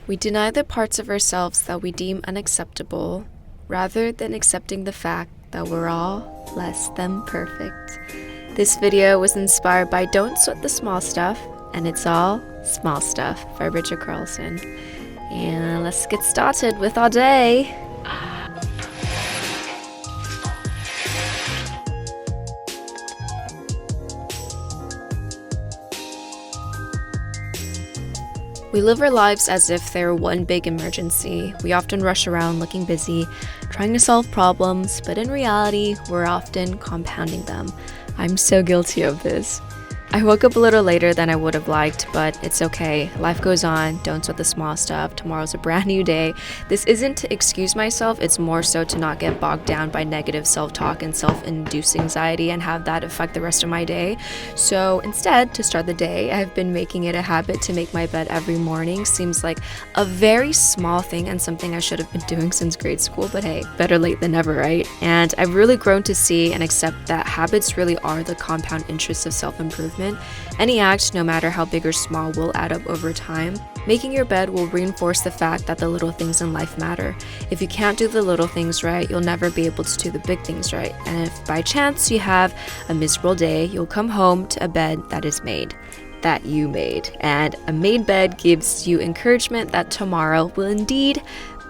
We deny the parts of ourselves that we deem unacceptable, rather than accepting the fact that we're all less than perfect. This video was inspired by Don't Sweat the Small Stuff, and it's all small stuff by Richard Carlson. And let's get started with our day. We live our lives as if they're one big emergency. We often rush around looking busy, trying to solve problems, but in reality, we're often compounding them. I'm so guilty of this. I woke up a little later than I would have liked, but it's okay. Life goes on. Don't sweat the small stuff. Tomorrow's a brand new day. This isn't to excuse myself, it's more so to not get bogged down by negative self-talk and self-induced anxiety and have that affect the rest of my day. So instead, to start the day, I've been making it a habit to make my bed every morning. Seems like a very small thing and something I should have been doing since grade school, but hey, better late than never, right? And I've really grown to see and accept that habits really are the compound interest of self-improvement. Any act, no matter how big or small, will add up over time. Making your bed will reinforce the fact that the little things in life matter. If you can't do the little things right, you'll never be able to do the big things right. And if by chance you have a miserable day, you'll come home to a bed that is made, that you made. And a made bed gives you encouragement that tomorrow will indeed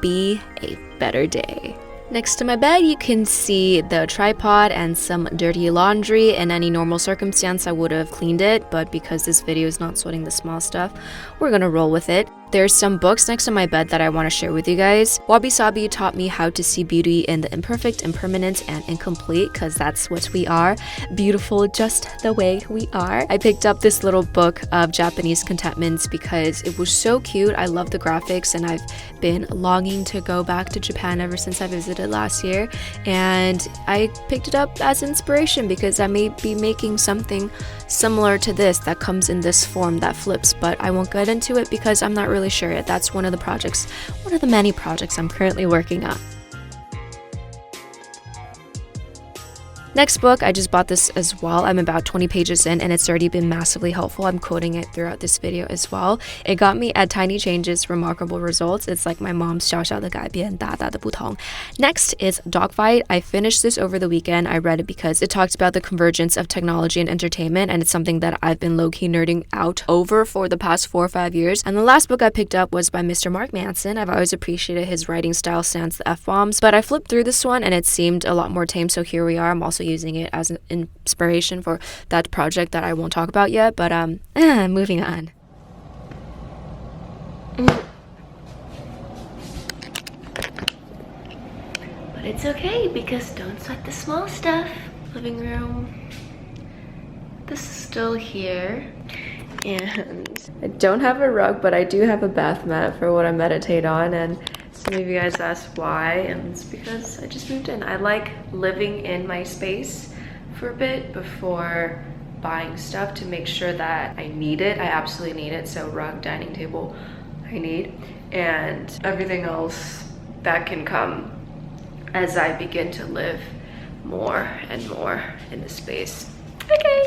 be a better day. Next to my bed, you can see the tripod and some dirty laundry. In any normal circumstance, I would have cleaned it, but because this video is not sweating the small stuff, we're gonna roll with it. There's some books next to my bed that I want to share with you guys. Wabi Sabi taught me how to see beauty in the imperfect, impermanent, and incomplete, because that's what we are. Beautiful just the way we are. I picked up this little book of Japanese contentments because it was so cute. I love the graphics, and I've been longing to go back to Japan ever since I visited last year. And I picked it up as inspiration because I may be making something similar to this that comes in this form that flips, but I won't get into it because I'm not really sure yet. That's one of the many projects I'm currently working on. Next book, I just bought this as well. I'm about 20 pages in and it's already been massively helpful. I'm quoting it throughout this video as well. It got me at Tiny Changes, Remarkable Results. It's like my mom's 小小的改变，大大的不同. Next is Dogfight. I finished this over the weekend. I read it because it talks about the convergence of technology and entertainment, and it's something that I've been low-key nerding out over for the past 4 or 5 years. And the last book I picked up was by Mr. Mark Manson. I've always appreciated his writing style sans the F-bombs, but I flipped through this one and it seemed a lot more tame, so here we are. I'm also using it as an inspiration for that project that I won't talk about yet, but moving on. But it's okay because don't sweat the small stuff. Living room. This is still here. And I don't have a rug, but I do have a bath mat for what I meditate on, and some of you guys asked why, and it's because I just moved in. I like living in my space for a bit before buying stuff to make sure that I need it. I absolutely need it. So rug, dining table, I need, and everything else that can come as I begin to live more and more in the space. Okay.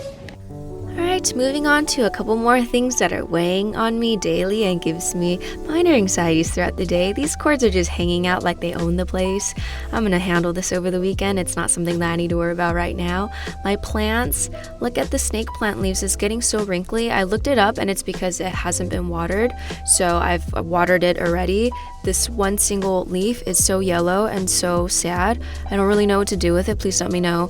Alright, moving on to a couple more things that are weighing on me daily and gives me minor anxieties throughout the day. These cords are just hanging out like they own the place. I'm gonna handle this over the weekend. It's not something that I need to worry about right now. My plants, look at the snake plant leaves. It's getting so wrinkly. I looked it up and it's because it hasn't been watered. So I've watered it already. This one single leaf is so yellow and so sad. I don't really know what to do with it. Please let me know.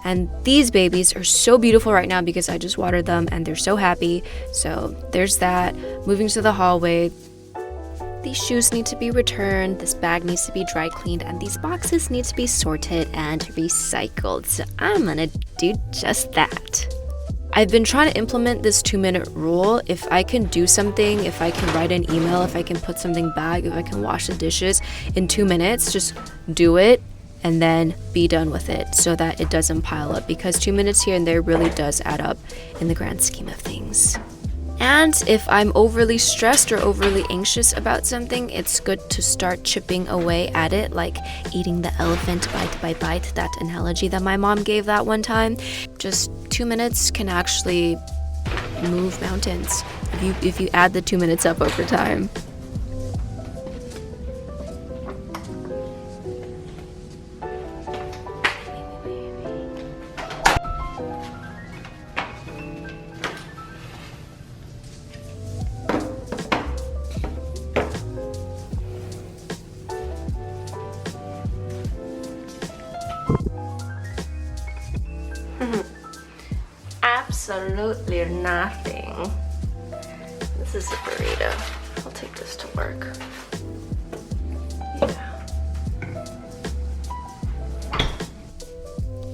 And these babies are so beautiful right now because I just watered them and they're so happy. So there's that. Moving to the hallway. These shoes need to be returned, this bag needs to be dry cleaned, and these boxes need to be sorted and recycled. So I'm gonna do just that. I've been trying to implement this 2-minute rule. If I can do something, if I can write an email, if I can put something back, if I can wash the dishes in 2 minutes, just do it and then be done with it so that it doesn't pile up, because 2 minutes here and there really does add up in the grand scheme of things. And if I'm overly stressed or overly anxious about something, it's good to start chipping away at it, like eating the elephant bite by bite, that analogy that my mom gave that one time. Just 2 minutes can actually move mountains if you add the 2 minutes up over time. Absolutely nothing. This is a burrito. I'll take this to work. Yeah.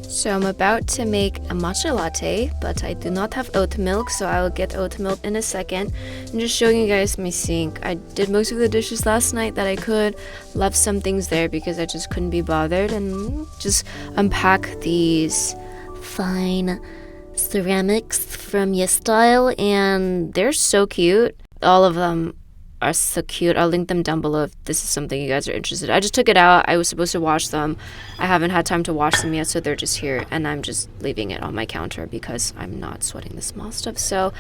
So I'm about to make a matcha latte, but I do not have oat milk, so I will get oat milk in a second. I'm just showing you guys my sink. I did most of the dishes last night that I could. Left some things there because I just couldn't be bothered, and just unpack these fine ceramics from YesStyle, and they're so cute. All of them are so cute. I'll link them down below if this is something you guys are interested in. I just took it out. I was supposed to wash them. I haven't had time to wash them yet, so they're just here, and I'm just leaving it on my counter because I'm not sweating the small stuff. So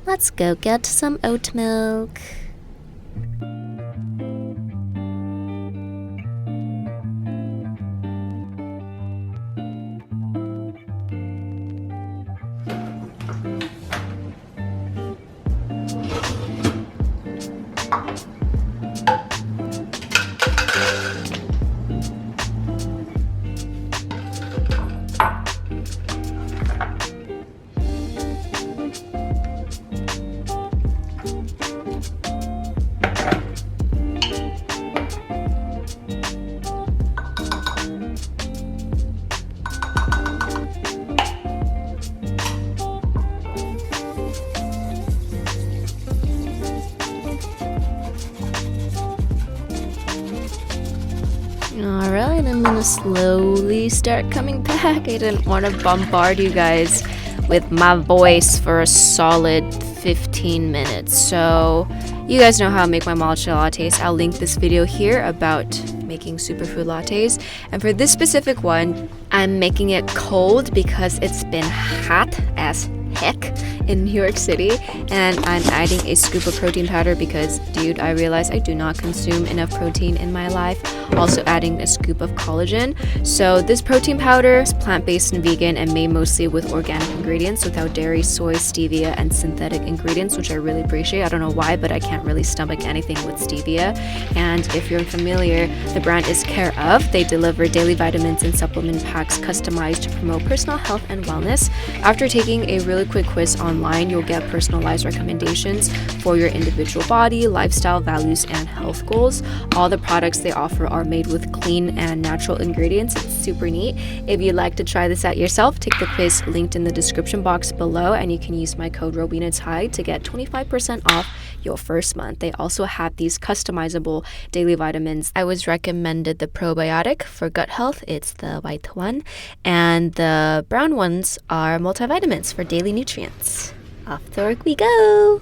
let's go get some oat milk. Alright, I'm gonna slowly start coming back. I didn't want to bombard you guys with my voice for a solid 15 minutes. So, you guys know how I make my matcha lattes. I'll link this video here about making superfood lattes. And for this specific one, I'm making it cold because it's been hot as heck in New York City, and I'm adding a scoop of protein powder because, dude, I realize I do not consume enough protein in my life. Also adding a scoop of collagen. So this protein powder is plant-based and vegan and made mostly with organic ingredients without dairy, soy, stevia, and synthetic ingredients, which I really appreciate. I don't know why, but I can't really stomach anything with stevia. And if you're familiar, the brand is Care Of. They deliver daily vitamins and supplement packs customized to promote personal health and wellness. After taking a really quick quiz online, you'll get personalized recommendations for your individual body, lifestyle, values, and health goals. All the products they offer are made with clean and natural ingredients. It's super neat. If you'd like to try this out yourself, take the quiz linked in the description box below, and you can use my code Rowena to get 25% off your first month. They also have these customizable daily vitamins. I was recommended the probiotic for gut health. It's the white one, and the brown ones are multivitamins for daily nutrients. Off to work we go.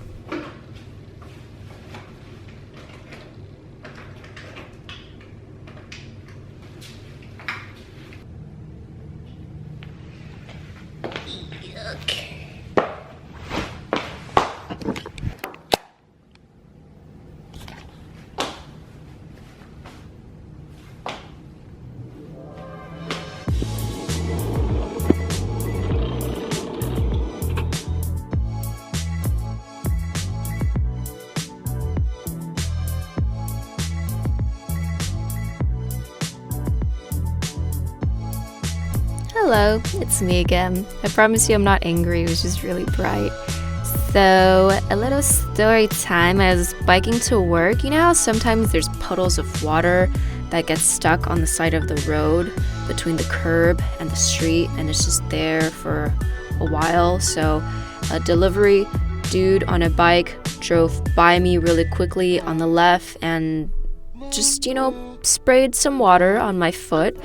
Hello, it's me again. I promise you I'm not angry, it was just really bright. So, a little story time. I was biking to work. You know how sometimes there's puddles of water that get stuck on the side of the road between the curb and the street, and it's just there for a while. So a delivery dude on a bike drove by me really quickly on the left and just, sprayed some water on my foot.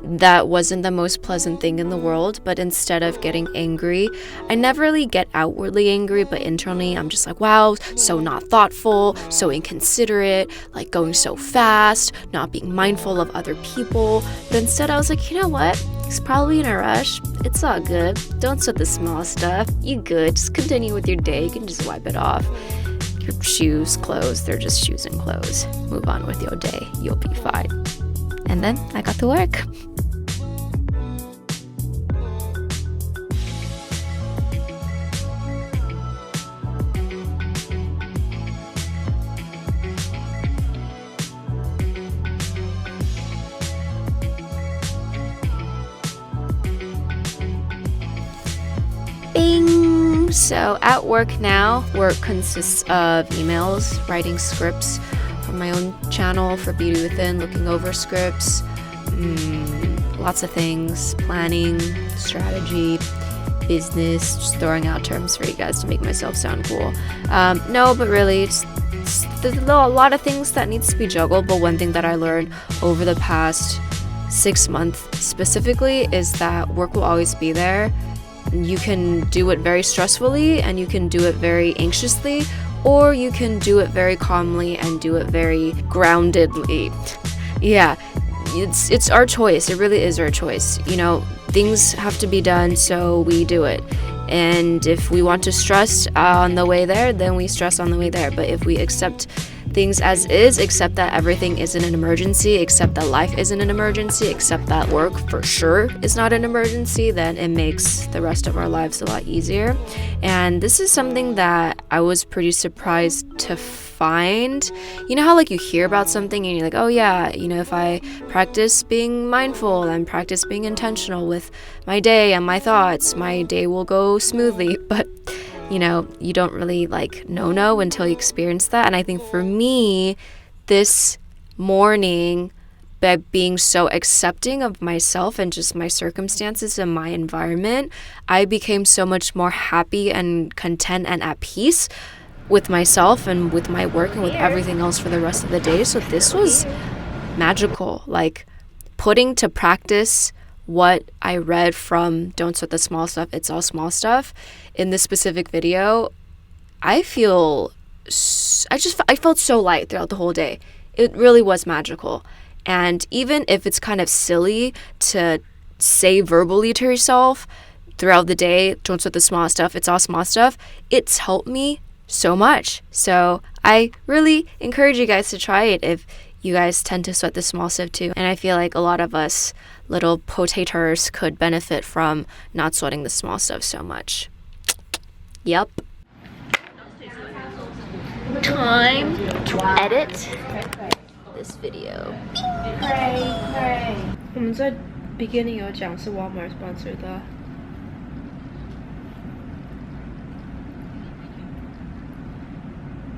That wasn't the most pleasant thing in the world, but instead of getting angry, I never really get outwardly angry, but internally I'm just like, wow, so not thoughtful, so inconsiderate, like going so fast, not being mindful of other people. But instead I was like, you know what? He's probably in a rush. It's all good. Don't sweat the small stuff. You good. Just continue with your day. You can just wipe it off. Your shoes, clothes, they're just shoes and clothes. Move on with your day. You'll be fine. And then I got to work. Bing! So at work now, work consists of emails, writing scripts for my own channel for Beauty Within, looking over scripts, lots of things, planning, strategy, business, just throwing out terms for you guys to make myself sound cool. No, but really, there's a lot of things that needs to be juggled, but one thing that I learned over the past 6 months specifically is that work will always be there. You can do it very stressfully and you can do it very anxiously, or you can do it very calmly and do it very groundedly. Yeah, it's our choice. It really is our choice. Things have to be done, so we do it. And if we want to stress on the way there, then we stress on the way there. But if we accept things as is, accept that everything isn't an emergency, accept that life isn't an emergency, accept that work for sure is not an emergency, then it makes the rest of our lives a lot easier. And this is something that I was pretty surprised to find. You know how you hear about something and you're like, oh yeah, if I practice being mindful and practice being intentional with my day and my thoughts, my day will go smoothly. But you don't really know until you experience that. And I think for me, this morning, by being so accepting of myself and just my circumstances and my environment, I became so much more happy and content and at peace with myself and with my work and with everything else for the rest of the day. So this was magical, putting to practice what I read from Don't Sweat the Small Stuff, It's All Small Stuff in this specific video. I felt so light throughout the whole day. It really was magical. And even if it's kind of silly to say verbally to yourself throughout the day, don't sweat the small stuff, it's all small stuff, it's helped me so much. So I really encourage you guys to try it if you guys tend to sweat the small stuff too. And I feel like a lot of us little potatoes could benefit from not sweating the small stuff so much. Yep. Time to edit this video. 我们在 beginning 有讲是 Walmart sponsored 的。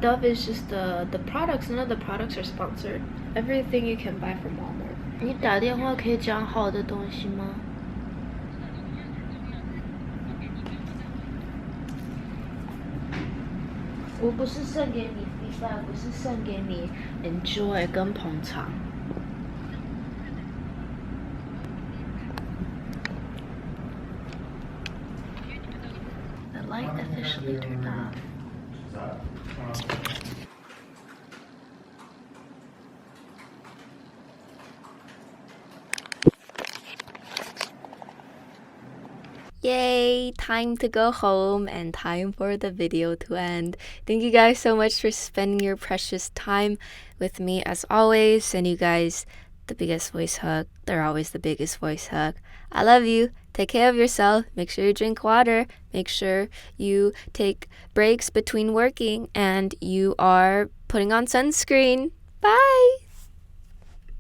Dove is just the products. None of the products are sponsored. Everything you can buy from Walmart. 你打电话可以讲好的东西吗？我不是送给你 feedback， 我是送给你 enjoy 跟捧场。The light officially turned off. Yay, time to go home and time for the video to end. Thank you guys so much for spending your precious time with me as always. Send you guys the biggest voice hug. They're always the biggest voice hug. I love you. Take care of yourself. Make sure you drink water. Make sure you take breaks between working and you are putting on sunscreen. Bye.